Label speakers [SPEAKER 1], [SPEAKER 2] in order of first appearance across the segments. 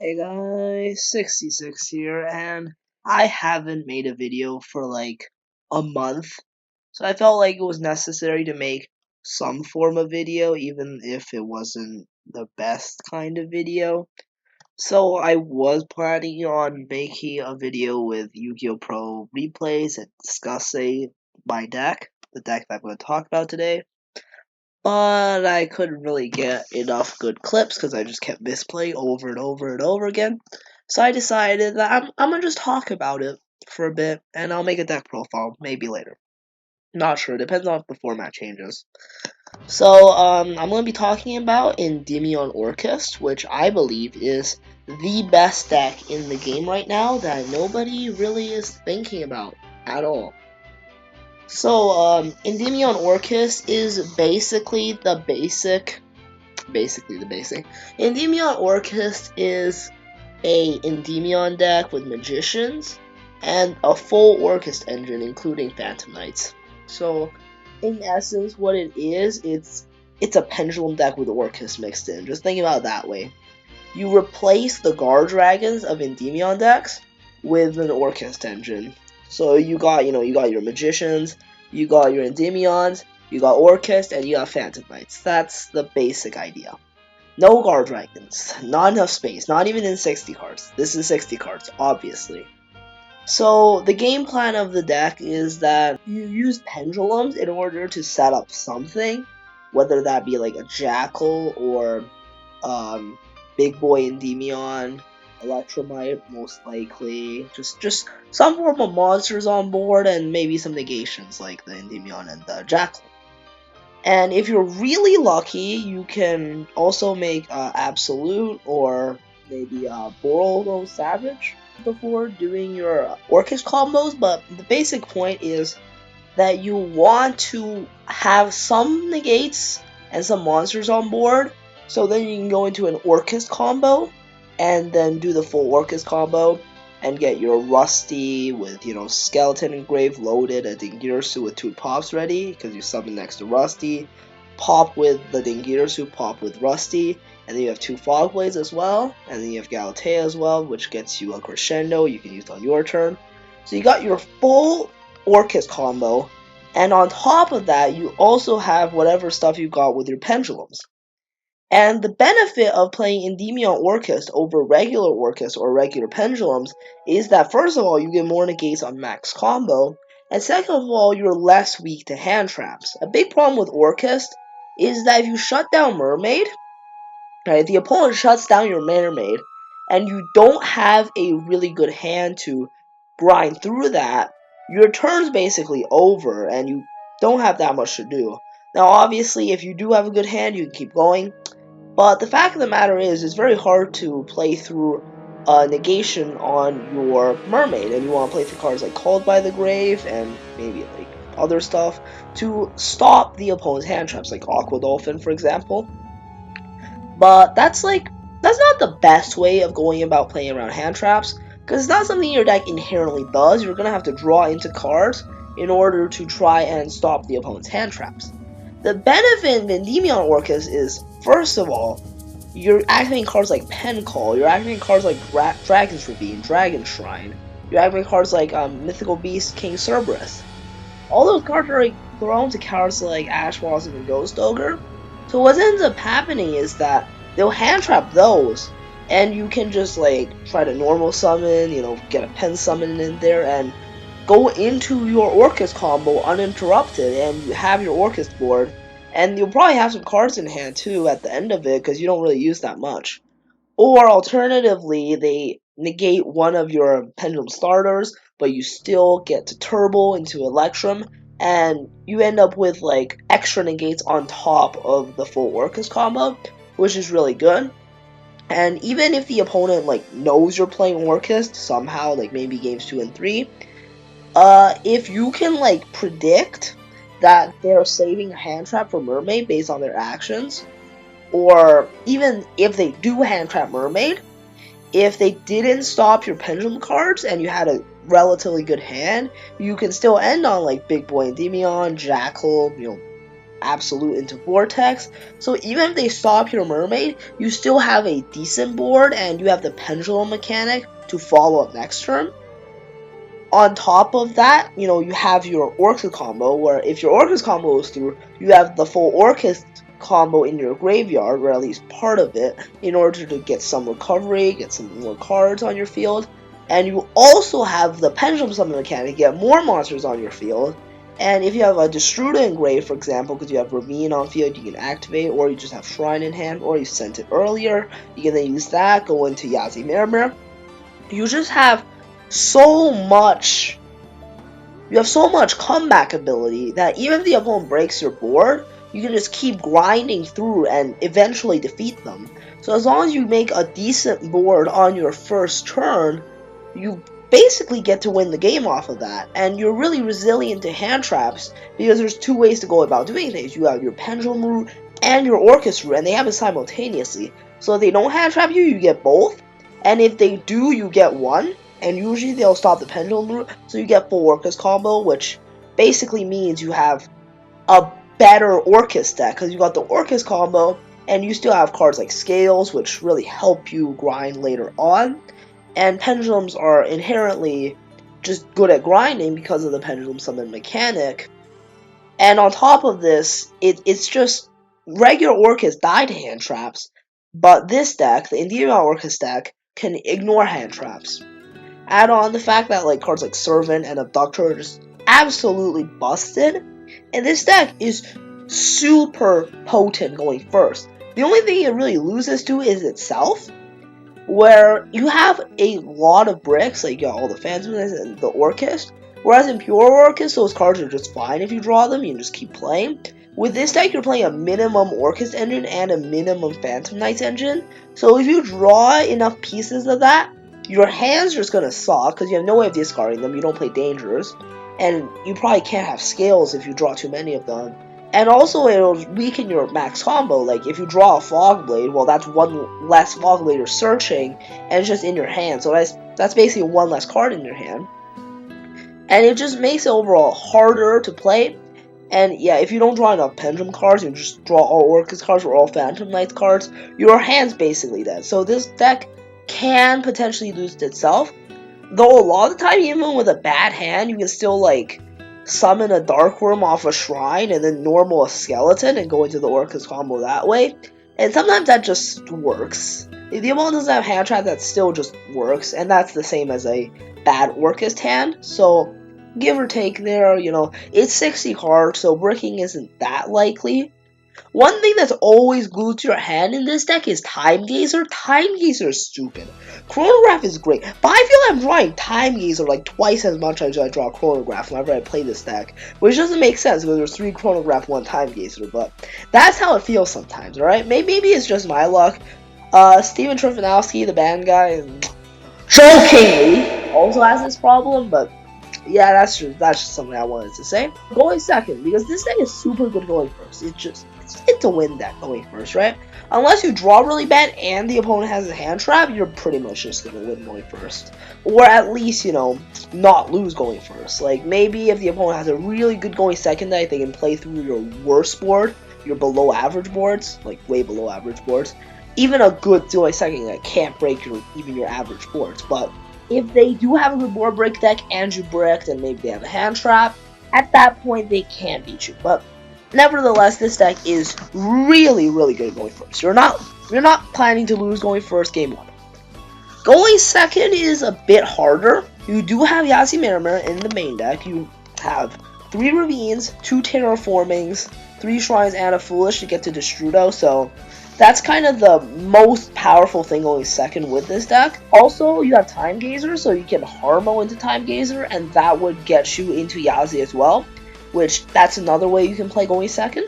[SPEAKER 1] Hey guys, 66 here, and I haven't made a video for like a month, so I felt like it was necessary to make some form of video, even if it wasn't the best kind of video. So I was planning on making a video with Yu-Gi-Oh! Pro replays and discussing my deck, the deck that I'm going to talk about today. But I couldn't really get enough good clips because I just kept misplaying over and over and over again. So I decided that I'm gonna just talk about it for a bit, and I'll make a deck profile maybe later. Not sure, depends on if the format changes. So I'm gonna be talking about Endymion Orcust, which I believe is the best deck in the game right now that nobody really is thinking about at all. So Endymion Orcust is basically the basic. Endymion Orcust is a Endymion deck with magicians and a full Orcust engine, including Phantom Knights. So, in essence, what it is, it's a pendulum deck with Orcust mixed in. Just think about it that way. You replace the Guard Dragons of Endymion decks with an Orcust engine. So you got your magicians, you got your Endymions, you got Orcust, and you got Phantom Knights. That's the basic idea. No Guard Dragons, not enough space, not even in 60 cards. This is 60 cards, obviously. So the game plan of the deck is that you use pendulums in order to set up something, whether that be like a Jackal or Big Boy Endymion, Electromite most likely, just some form of monsters on board, and maybe some negations like the Endymion and the Jackal. And if you're really lucky, you can also make Absolute or maybe Boral Savage before doing your Orcust combos, but the basic point is that you want to have some negates and some monsters on board, so then you can go into an Orcust combo and then do the full Orcust combo and get your Rusty with, Skeleton Engrave loaded, a Dingirsu with 2 pops ready, because you summon next to Rusty, pop with the Dingirsu, pop with Rusty, and then you have 2 Fog Blades as well, and then you have Galatea as well, which gets you a Crescendo you can use on your turn. So you got your full Orcust combo, and on top of that, you also have whatever stuff you got with your pendulums. And the benefit of playing Endymion Orcust over regular Orcust or regular pendulums is that first of all, you get more negates on max combo, and second of all, you're less weak to hand traps. A big problem with Orcust is that if you shut down Mermaid, right, the opponent shuts down your Mermaid, and you don't have a really good hand to grind through that, your turn's basically over, and you don't have that much to do. Now, obviously, if you do have a good hand, you can keep going, but the fact of the matter is, it's very hard to play through a negation on your Mermaid, and you want to play through cards like Called by the Grave, and maybe like other stuff, to stop the opponent's hand traps, like Aqua Dolphin, for example. But that's not the best way of going about playing around hand traps, because it's not something your deck inherently does. You're going to have to draw into cards in order to try and stop the opponent's hand traps. The benefit of Endymion Orcust is, first of all, you're activating cards like Pen Call, you're activating cards like Dragon's Ravine, Dragon Shrine, you're activating cards like Mythical Beast, King Cerberus. All those cards are thrown to cards like Ash Blossom and Ghost Ogre. So what ends up happening is that they'll hand trap those, and you can just try to normal summon, get a pen summon in there, and go into your Orcust combo uninterrupted, and you have your Orcust board, and you'll probably have some cards in hand too at the end of it, because you don't really use that much. Or alternatively, they negate one of your Pendulum starters, but you still get to Turbo into Electrum, and you end up with extra negates on top of the full Orcust combo, which is really good. And even if the opponent knows you're playing Orcust somehow, maybe games 2 and 3, if you can predict that they're saving a hand trap for Mermaid based on their actions, or even if they do hand trap Mermaid, if they didn't stop your pendulum cards and you had a relatively good hand, you can still end on Big Boy Endymion, Jackal, Absolute into Vortex. So even if they stop your Mermaid, you still have a decent board, and you have the Pendulum mechanic to follow up next turn. On top of that, you have your Orcust combo, where if your Orcust combo is through, you have the full Orcust combo in your graveyard, or at least part of it, in order to get some recovery, get some more cards on your field. And you also have the Pendulum Summon mechanic, get more monsters on your field. And if you have a Destruda engraved, for example, because you have Ravine on field, you can activate, or you just have Shrine in hand, or you sent it earlier, you can then use that, go into Yazi Mirror. You just have so much comeback ability that even if the opponent breaks your board, you can just keep grinding through and eventually defeat them. So as long as you make a decent board on your first turn, you basically get to win the game off of that. And you're really resilient to hand traps, because there's two ways to go about doing things. You have your Pendulum route and your Orcust route, and they happen simultaneously. So if they don't hand trap you, you get both. And if they do, you get one. And usually they'll stop the Pendulum route, so you get full Orcust combo, which basically means you have a better Orcust deck, because you got the Orcust combo, and you still have cards like Scales, which really help you grind later on. And Pendulums are inherently just good at grinding because of the Pendulum Summon mechanic. And on top of this, it's just regular Orcust die to hand traps, but this deck, the Endymion Orcust deck, can ignore hand traps. Add on the fact that cards like Servant and Abductor are just absolutely busted, and this deck is super potent going first. The only thing it really loses to is itself, where you have a lot of bricks, like you got all the Phantoms and the Orcust, whereas in Pure Orcust, those cards are just fine if you draw them, you can just keep playing. With this deck, you're playing a minimum Orcust engine and a minimum Phantom Knights engine, so if you draw enough pieces of that, your hand's just gonna suck, because you have no way of discarding them, you don't play Dangers, and you probably can't have Scales if you draw too many of them. And also, it'll weaken your max combo. Like, if you draw a Fogblade, well, that's one less Fogblade you're searching, and it's just in your hand, so that's basically one less card in your hand. And it just makes it overall harder to play. And yeah, if you don't draw enough Pendulum cards, you just draw all Orcust cards or all Phantom Knights cards, your hand's basically dead. So this deck can potentially lose to itself, though a lot of the time, even with a bad hand, you can still summon a Dark Worm off a Shrine and then normal a Skeleton and go into the Orcust combo that way, and sometimes that just works. If the opponent doesn't have hand trap, that still just works, and that's the same as a bad Orcust hand, so give or take there, it's 60 cards, so bricking isn't that likely. One thing that's always glued to your hand in this deck is Time Gazer. Time Gazer is stupid. Chronograph is great, but I feel like I'm drawing Time Gazer twice as much as I draw Chronograph whenever I play this deck, which doesn't make sense because there's 3 Chronograph, 1 Time Gazer, but that's how it feels sometimes, alright? Maybe it's just my luck. Steven Trifanowski, the band guy, jokingly, also has this problem, but yeah, that's just something I wanted to say. Going second, because this deck is super good going first. It's a win deck going first, right? Unless you draw really bad and the opponent has a hand trap, you're pretty much just gonna win going first. Or at least, not lose going first. Like, maybe if the opponent has a really good going second deck, they can play through your worst board, your below average boards, way below average boards. Even a good going second deck can't break even your average boards, but if they do have a good board break deck and you bricked and maybe they have a hand trap, at that point they can beat you. But nevertheless, this deck is really, really good going first. You're not planning to lose going first game 1. Going second is a bit harder. You do have Yazi Mirror in the main deck. You have 3 Ravines, 2 Terraformings, 3 Shrines, and a Foolish to get to Destrudo, so that's kind of the most powerful thing going second with this deck. Also, you have Time Gazer, so you can Harmo into Time Gazer, and that would get you into Yazi as well, which that's another way you can play going second.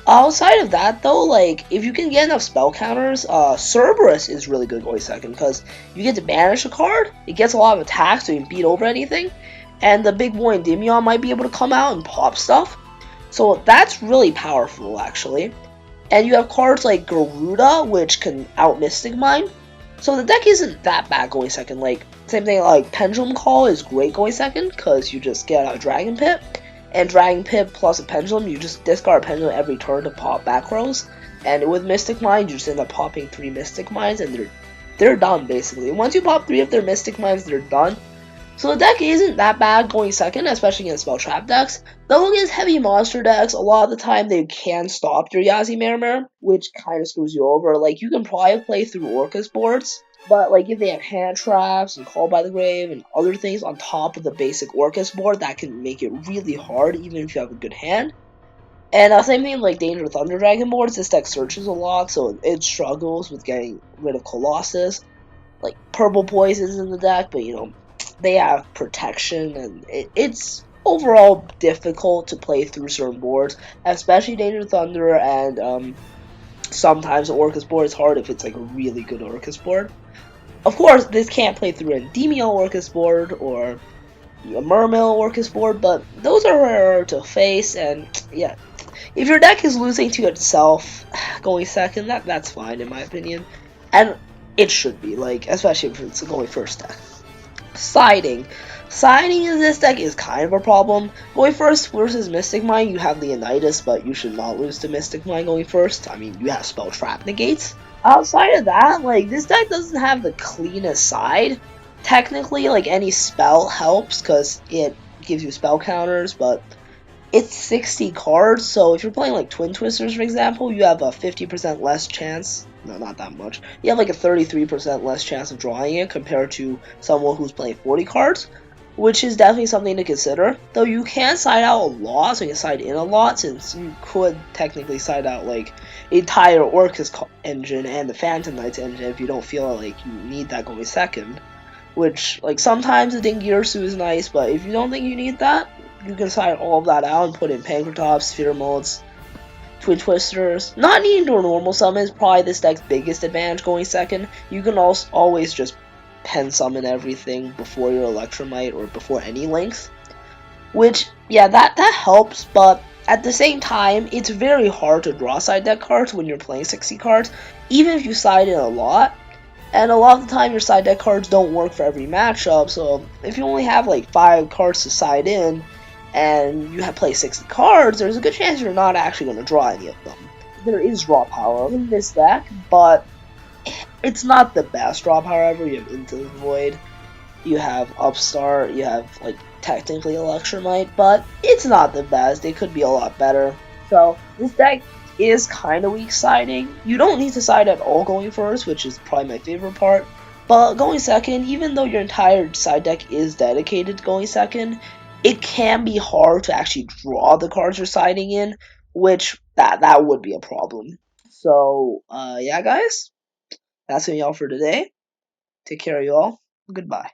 [SPEAKER 1] Outside of that, though, if you can get enough spell counters, Cerberus is really good going second, because you get to banish a card, it gets a lot of attacks, so you can beat over anything, and the big boy Endymion might be able to come out and pop stuff, so that's really powerful, actually. And you have cards like Garuda, which can out Mystic Mine. So the deck isn't that bad going second. Same thing like Pendulum Call is great going second, because you just get a Dragon Pit. and Dragon Pit plus a Pendulum, you just discard a Pendulum every turn to pop back rows. And with Mystic Mine, you just end up popping 3 Mystic Mines, and they're done basically. Once you pop 3 of their Mystic Mines, they're done. So the deck isn't that bad going second, especially against spell trap decks. Though against heavy monster decks, a lot of the time they can stop your Yazi Mariner, which kind of screws you over. Like, you can probably play through Orcust boards, but like if they have hand traps and Call by the Grave and other things on top of the basic Orcust board, that can make it really hard even if you have a good hand. And same thing like Danger Thunder Dragon boards, this deck searches a lot, so it struggles with getting rid of Colossus. Like purple poisons in the deck, but they have protection, and it's overall difficult to play through certain boards, especially Danger Thunder, and sometimes the Orcust board is hard if it's like a really good Orcust board. Of course, this can't play through an Endymion Orcust board or a Mermail Orcust board, but those are rare to face, and yeah, if your deck is losing to itself going second, that's fine in my opinion. And it should be, like, especially if it's going first deck. Siding. Siding in this deck is kind of a problem. Going first versus Mystic Mine, you have Leonidas, but you should not lose to Mystic Mine going first. I mean, you have Spell Trap Negates. Outside of that, like, this deck doesn't have the cleanest side. Technically, like, any spell helps, because it gives you spell counters, but it's 60 cards, so if you're playing like Twin Twisters, for example, you have a 50% less chance. No, not that much. You have like a 33% less chance of drawing it compared to someone who's playing 40 cards, which is definitely something to consider. Though you can side out a lot, so you can side in a lot, since you could technically side out like the entire Orcust engine and the Phantom Knights engine if you don't feel like you need that going second. Which, like, sometimes the Dingirsu is nice, but if you don't think you need that, you can side all of that out and put in Pankratops, Sphere Modes, Twin Twisters. Not needing to normal summon is probably this deck's biggest advantage going second. You can also always just pen summon everything before your Electromite or before any length. Which, yeah, that helps, but at the same time, it's very hard to draw side deck cards when you're playing 60 cards, even if you side in a lot. And a lot of the time, your side deck cards don't work for every matchup, so if you only have like 5 cards to side in, and you have play 60 cards, there's a good chance you're not actually going to draw any of them. There is draw power in this deck, but it's not the best draw power ever. You have Into the Void, you have Upstart, you have like technically Electromite, but it's not the best. It could be a lot better. So this deck is kind of weak siding. You don't need to side at all going first, which is probably my favorite part. But going second, even though your entire side deck is dedicated to going second, it can be hard to actually draw the cards you're siding in, which that would be a problem. So yeah, guys, that's gonna be all for today. Take care of y'all. Goodbye.